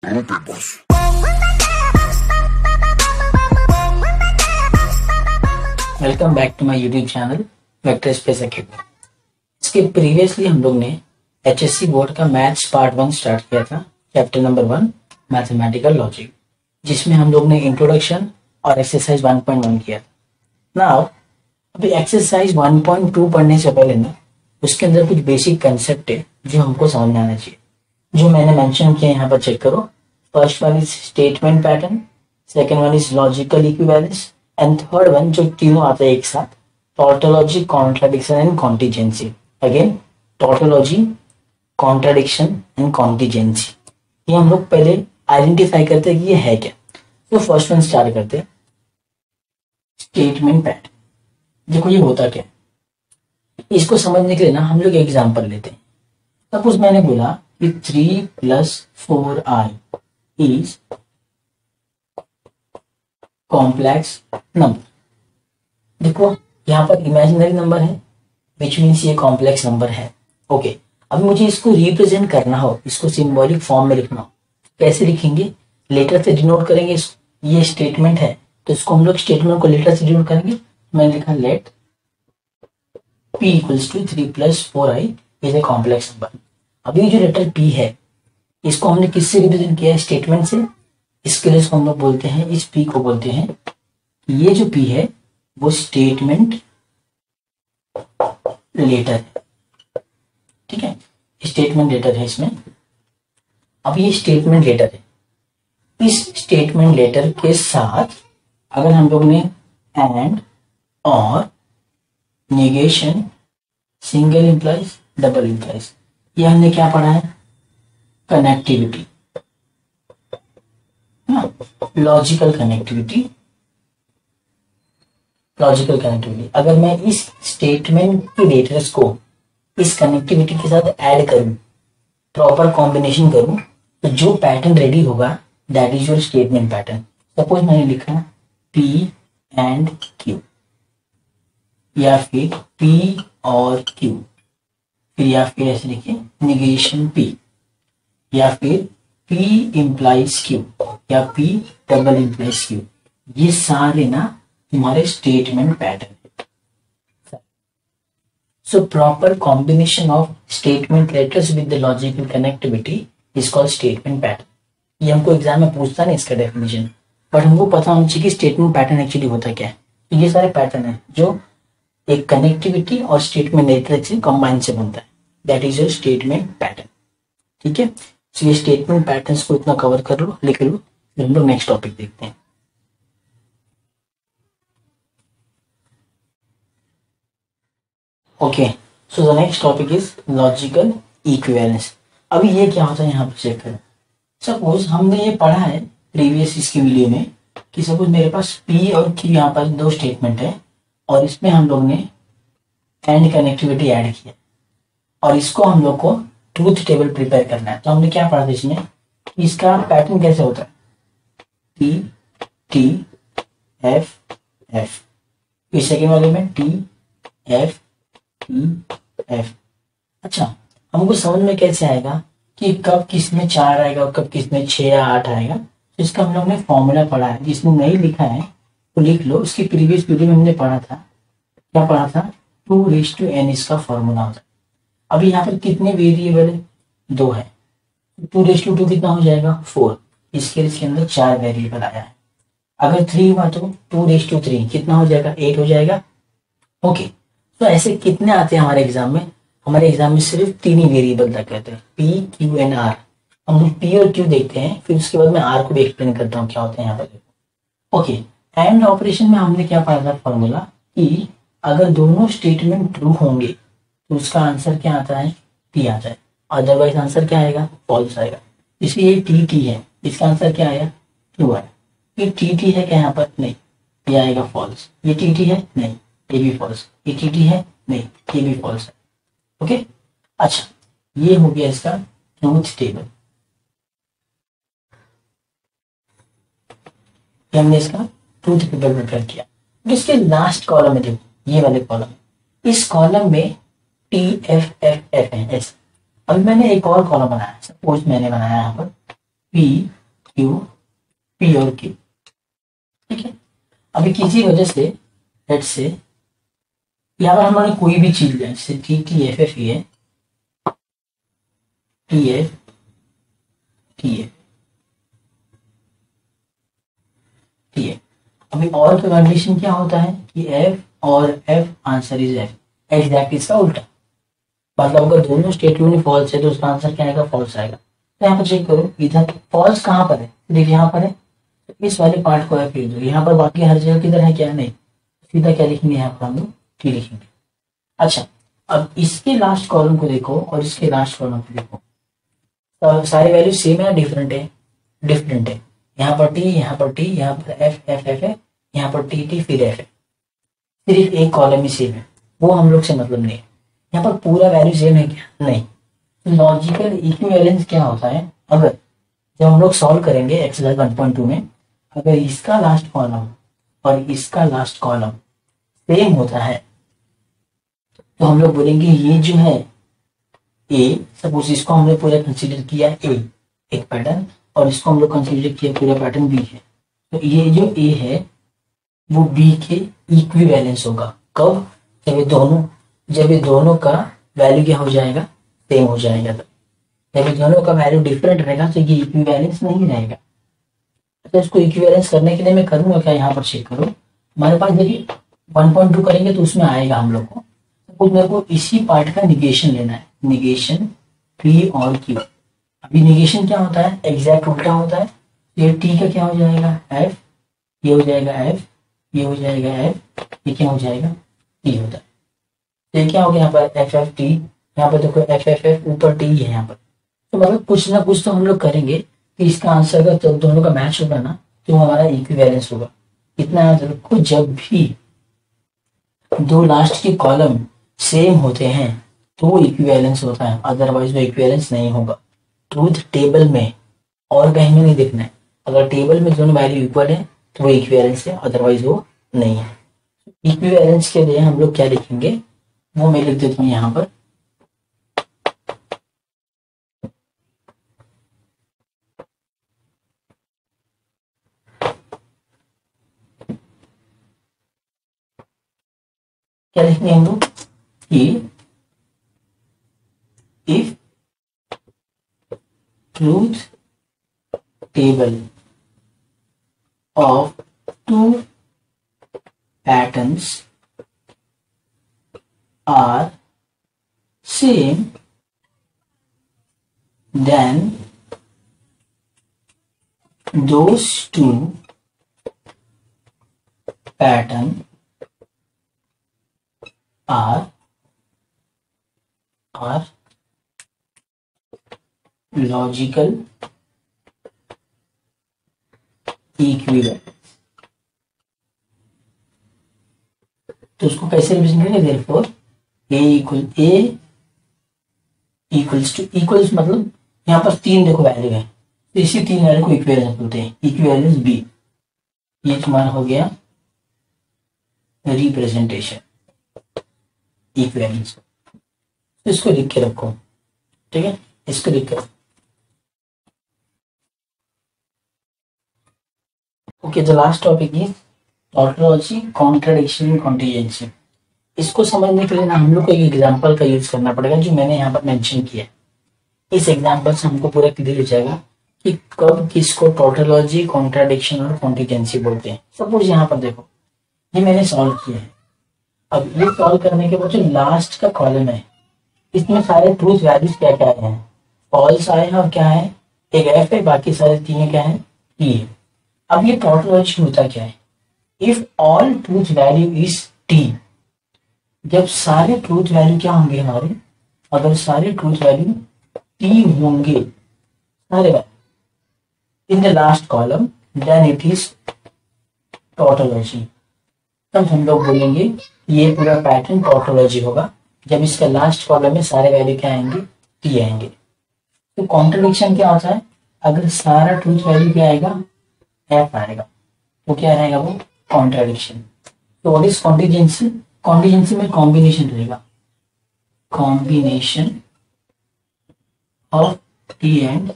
Welcome back to my YouTube channel Vector Space Academy. इसके previously हम लोग ने एचएससी बोर्ड का मैथ्स पार्ट 1 स्टार्ट किया था, चैप्टर नंबर 1 मैथमेटिकल लॉजिक, जिसमें हम लोग ने इंट्रोडक्शन और एक्सरसाइज 1.1 किया था। नाउ अभी एक्सरसाइज 1.2 पढ़ने से पहले ना उसके अंदर कुछ बेसिक कंसेप्ट है जो हमको समझ में आना चाहिए, जो मैंने मेंशन किया यहाँ पर चेक करो। First one is statement pattern, second one is logical equivalence and third one जो तीनों आता है एक साथ, tautology, contradiction and contingency. Again tautology, contradiction and contingency, ये हम लोग पहले आइडेंटिफाई करते हैं कि ये है क्या। तो फर्स्ट वन स्टार्ट करते हैं, स्टेटमेंट पैटर्न। देखो ये होता क्या है, इसको समझने के लिए ना हम लोग एग्जांपल लेते हैं। सपोज मैंने बोला कि 3 + 4i इज कॉम्प्लेक्स नंबर। देखो यहाँ पर इमेजिनरी नंबर है विच मीन्स ये कॉम्प्लेक्स नंबर है। ओके, अब मुझे इसको रिप्रेजेंट करना हो, इसको सिंबॉलिक फॉर्म में लिखना हो, कैसे लिखेंगे? लेटर से डिनोट करेंगे। ये स्टेटमेंट है तो इसको हम लोग स्टेटमेंट को लेटर से डिनोट करेंगे। मैंने लिखा let p = 3 + 4i is a complex number. अभी जो लेटर p है इसको हमने किससे रिप्रेजेंट किया है? स्टेटमेंट से। इसके लिए इसको हम लोग बोलते हैं, इस p को बोलते हैं, ये जो p है वो स्टेटमेंट लेटर है। ठीक है, स्टेटमेंट लेटर है इसमें। अब ये स्टेटमेंट लेटर है, इस स्टेटमेंट लेटर के साथ अगर हम लोग ने एंड और negation, single implies, double implies, ये हमने क्या पढ़ा है? Connectivity, logical connectivity. Logical connectivity, अगर मैं इस स्टेटमेंट के लेटर्स को इस कनेक्टिविटी के साथ ऐड करूं, प्रॉपर कॉम्बिनेशन करूं, तो जो पैटर्न रेडी होगा that is your statement pattern. Suppose मैंने लिखा P एंड Q, या फिर P और Q, फिर या फिर ऐसे लिखिए नेगेशन P, या फिर P implies Q, या P डबल implies Q। ये सारे ना तुम्हारे स्टेटमेंट पैटर्न है। So proper combination of statement letters with the logical connectivity is called statement pattern. ये हमको एग्जाम में पूछता नहीं इसका डेफिनेशन, बट हमको पता होना चाहिए कि स्टेटमेंट पैटर्न एक्चुअली होता क्या है। तो ये सारे पैटर्न है जो एक कनेक्टिविटी और स्टेटमेंट लेटर से कंबाइन से बनता है, that is your statement pattern. ठीक है, तो ये स्टेटमेंट पैटर्न्स को इतना कवर कर लो, लिख लो, फिर हम लोग नेक्स्ट टॉपिक देखते हैं। Okay, so the next topic is logical equivalence. अभी ये क्या होता है यहाँ पे चेक करो। सपोज हमने ये पढ़ा है प्रीवियस इसकी वीडियो में कि सपोज मेरे पास P और Q यहाँ पर दो स्टेटमेंट है और इसमें हम लोग ने एंड कनेक्टिविटी ऐड किया और इसको हम लोग को ट्रूथ टेबल प्रिपेयर करना है। तो हमने क्या पढ़ा था इसमें, इसका पैटर्न कैसे होता है? T T F F, फिर सेकेंड वाले में T F T F। अच्छा, हमको समझ में कैसे आएगा कि कब किस में 4 आएगा और कब किस में 6 या 8 आएगा? तो इसका हम लोग ने फॉर्मूला पढ़ा है, जिसने नहीं लिखा है तो लिख लो। इसकी प्रीवियस वीडियो में हमने पढ़ा था, क्या पढ़ा था? 2n इसका फॉर्मूला होता है। अभी यहाँ पर कितने वेरिएबल है? 2 है। 2 कितना हो जाएगा? 4। इसके अंदर 4 वेरिएबल आया है। अगर 3 हुआ तो 2 कितना हो जाएगा? 8 हो जाएगा। ओके, तो ऐसे कितने आते हैं हमारे एग्जाम में? हमारे एग्जाम में सिर्फ 3 ही वेरिएबल तक रहते हैं, P, Q एंड R। हम लोग P और Q देखते हैं, फिर उसके बाद मैं R को भी एक्सप्लेन करता हूँ क्या होता है यहाँ पर। ओके, एंड ऑपरेशन में हमने क्या पढ़ा था फॉर्मूला कि अगर दोनों स्टेटमेंट ट्रू होंगे तो उसका आंसर क्या आता है? P आता है, अदरवाइज आंसर क्या आएगा? फॉल्स आएगा। इसलिए ये TT है, इसका आंसर क्या आएगा? ट्रू आएगा। ये TT है क्या यहाँ पर? नहीं, ये आएगा फॉल्स। ये TT है? नहीं, ये भी फॉल्स। ये TT है? नहीं, ये भी फॉल्स है। ओके, अच्छा, ये हो गया इसका ट्रूथ टेबल। हमने इसका ट्रूथ टेबल प्रिपेयर किया। इसके लास्ट कॉलम में देखो, ये वाले कॉलम, इस कॉलम में TFFF है ऐसा। अभी मैंने एक और कॉलम बनाया, सपोज मैंने बनाया यहाँ पर पी क्यू, पी और क्यू। ठीक है, अभी किसी वजह से लेट से यहाँ पर हमारे कोई भी चीज लिया, जैसे टी टी एफ एफ ये T F T F T F. अभी और का कंडीशन क्या होता है कि एफ और F answer is F, exact इसका उल्टा। मतलब अगर दोनों स्टेटमेंट में फॉल्स है तो उसका आंसर क्या आएगा, फॉल्स आएगा। तो यहाँ पर चेक करो, इधर फॉल्स कहाँ पर है, देखिए यहाँ पर है, इस वाले पार्ट को एफ लिख दो यहाँ पर, बाकी हर जगह किधर है, क्या नहीं, सीधा क्या लिखेंगे यहाँ पर हम लोग टी लिखेंगे। अच्छा, अब इसके लास्ट कॉलम को देखो और इसके लास्ट कॉलम को देखो, तो सारी वैल्यू सेम है, डिफरेंट है, डिफरेंट है। यहाँ पर टी, यहाँ पर टी, यहाँ पर एफ एफ एफ है, यहाँ पर टी टी फिर एफ है, सिर्फ एक कॉलम ही सेम है, वो हम लोग से मतलब नहीं है। यहाँ पर पूरा वैल्यू सेम है क्या, नहीं। तो लॉजिकल इक्विवेलेंस क्या होता है, अगर जब हम लोग सॉल्व करेंगे एक्सरसाइज 1.2 में, अगर इसका लास्ट कॉलम और इसका लास्ट कॉलम सेम होता है तो हम लोग बोलेंगे ये जो है ए, सपोज इसको हमने पूरा कंसीडर किया ए एक पैटर्न, और इसको हम लोग कंसीडर किया पूरा पैटर्न बी है, तो ये जो ए है वो बी के इक्विवेलेंस होगा। कब, जब ये दोनों का वैल्यू क्या हो जाएगा, सेम हो जाएगा। तो जब ये दोनों का वैल्यू डिफरेंट रहेगा तो ये इक्विवेलेंस नहीं रहेगा। तो इसको इक्विवेलेंस करने के लिए मैं करूंगा क्या, यहाँ पर चेक करो, हमारे पास देखिए 1.2 करेंगे तो उसमें आएगा हम लोग को, सपोज मेरे को इसी पार्ट का निगेशन लेना है, निगेशन पी और क्यू। अभी निगेशन क्या होता है, एग्जैक्ट उल्टा होता है। ये टी का क्या हो जाएगा, एफ, ये हो जाएगा एफ, ये हो जाएगा एफ, ये क्या हो जाएगा, टी होता है। तो ये क्या हो गया यहाँ पर एफ एफ टी, यहाँ पर देखो एफ एफ एफ ऊपर टी है यहाँ पर। तो मतलब कुछ ना कुछ तो हम लोग करेंगे कि इसका आंसर अगर तो दोनों का मैच होगा ना तो हमारा इक्विवेलेंस होगा। इतना याद रखो, जब भी दो लास्ट के कॉलम सेम होते हैं तो वो इक्विवेलेंस होता है, अदरवाइज वो इक्विवेलेंस नहीं होगा। ट्रूथ टेबल में और कहीं में नहीं देखना है, अगर टेबल में दोनों वैल्यू इक्वल है तो वो इक्विवेलेंस है, अदरवाइज वो नहीं है। इक्विवेलेंस के लिए हम लोग क्या लिखेंगे, वो मैं लिख देता हूँ यहाँ पर, क्या लिखेंगे हम लोग कि if truth table of two patterns are same, then those two patterns are logical equivalence. तो उसको कैसे रिप्रेजेंट करेंगे, therefore A equals to, equals मतलब यहाँ पर तीन देखो वैल्यू है, तो इसी तीन वैल्यू को इक्विवेलेंस बोलते हैं, इक्विवेलेंस बी। ये तुम्हारा हो गया रिप्रेजेंटेशन इक्विवेलेंस। तो इसको लिख के रखो, ठीक है, इसको लिख कर। Okay, the last topic is tautology, contradiction, contingency. इसको समझने के लिए ना हम लोग को एक एग्जांपल का यूज करना पड़ेगा जो मैंने यहाँ पर मेंशन किया है। इस एग्जांपल से हमको पूरा क्लियर हो जाएगा कि कब किसको टॉटोलॉजी, कॉन्ट्राडिक्शन और कॉन्टिजेंसी बोलते हैं। सपोज यहाँ पर देखो, ये मैंने सॉल्व किया है। अब ये सॉल्व करने के बाद जो लास्ट का कॉलम है इसमें सारे ट्रूथ वैल्यूज क्या क्या आए हैं, फॉल्स आए हैं, और क्या है, एक एफ है, बाकी सारे तीन क्या है, टी है। अब ये टॉटोलॉजी होता क्या है, if all truth value is T, जब सारे ट्रूथ वैल्यू क्या होंगे हमारे, अगर सारे ट्रूथ वैल्यू टी होंगे सारे value in the last column, then it is tautology. तब हम लोग बोलेंगे ये पूरा पैटर्न टॉटोलॉजी होगा जब इसका लास्ट कॉलम में सारे वैल्यू क्या आएंगे, टी आएंगे। तो कॉन्ट्रडिक्शन क्या होता है, अगर सारा ट्रूथ वैल्यू क्या आएगा, एफ आएगा, तो क्या रहेगा वो कॉन्ट्रडिक्शन। तो व्हाट इज कॉन्टिजेंसी, कॉन्टिजेंसी में कॉम्बिनेशन रहेगा, combination of T and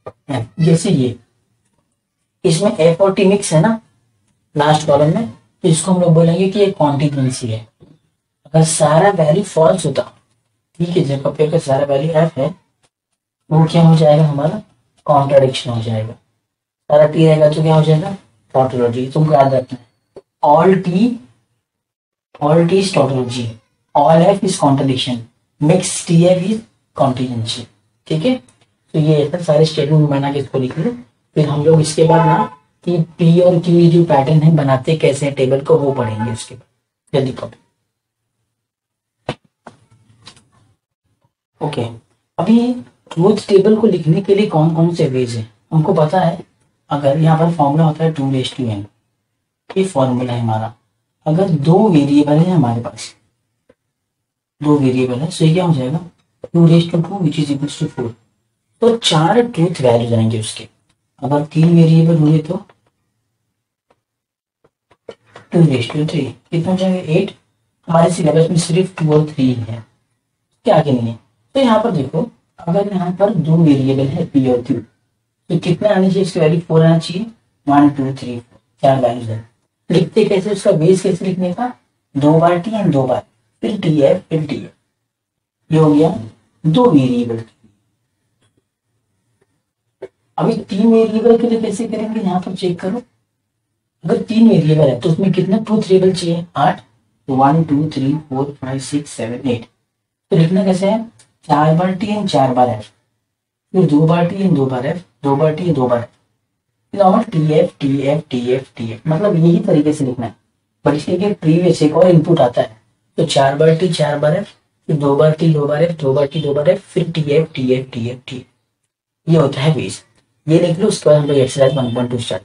F, जैसे ये इसमें एफ और टी मिक्स है ना लास्ट कॉलम में, तो इसको हम लोग बोलेंगे कि ये कॉन्टिजेंसी है। अगर सारा वैल्यू फॉल्स होता, ठीक है, जगह पे अगर सारा वैल्यू एफ है, वो क्या हो जाएगा हमारा, कॉन्ट्राडिक्शन हो जाएगा। सारा टी रहेगा तो क्या हो जाएगा, टोटोलॉजी। तुमको याद रखना है, all T is tautology, all F is contradiction, mix T F is contingency. ठीक है, तो ये ऐसा सारे स्टेटमेंट बना के इसको लिख लो। फिर हम लोग इसके बाद ना कि पी और क्यू जो पैटर्न है बनाते कैसे हैं टेबल को, वो पढ़ेंगे उसके बाद। जल्दी कॉपी। ओके, अभी ट्रूथ टेबल को लिखने के लिए कौन कौन से वेज है हमको पता है। अगर यहाँ पर फॉर्मूला होता है 2:n, ये फॉर्मूला है हमारा। अगर दो वेरिएबल है हमारे पास, दो वेरिएबल है, सो ये क्या हो जाएगा 2:2 विच इज इक्वल टू 4। तो 4 ट्रूथ वैल्यूज आएंगे उसके। अगर 3 वेरिएबल हुए तो 2:3, कितना हो जाएगा 8। हमारे सिलेबस में सिर्फ 2 और 3 है, क्या आगे नहीं है। तो यहाँ पर देखो, अगर यहाँ पर दो वेरिएबल है पी और क्यू, तो कितना आने चाहिए, इसकी वैल्यू 4 आना चाहिए। 1 2 3 4 चार वैल्यूज है। लिखते कैसे, उसका बेस कैसे लिखने का, 2 बार टी एंड 2 बार फिर टी एफ फिर टी एफ। ये हो गया दो वेरिएबल। अभी 3 वेरिएबल के लिए कैसे करेंगे, यहाँ पर चेक करो। अगर 3 वेरिएबल है तो उसमें कितने ट्रूथ टेबल चाहिए, 8। 1 2 3 4 5 6 7 8। तो लिखना कैसे है, 4 बार टी एंड 4 बार एफ, फिर 2 बार टी एंड 2 बार एफ, 2 बार टी 2 बार F, normal T F T F T F T F, मतलब यही तरीके से लिखना है। बट इसके प्रीवियस एक और इनपुट आता है, तो 4 बार टी 4 बार एफ, फिर 2 बार टी 2 बार एफ, 2 बार टी 2 बार एफ, फिर T F T F T F T. ये होता है बेस। ये लिख लो, उसके बाद हम लोग एक्सरसाइज 1.2 स्टार्ट।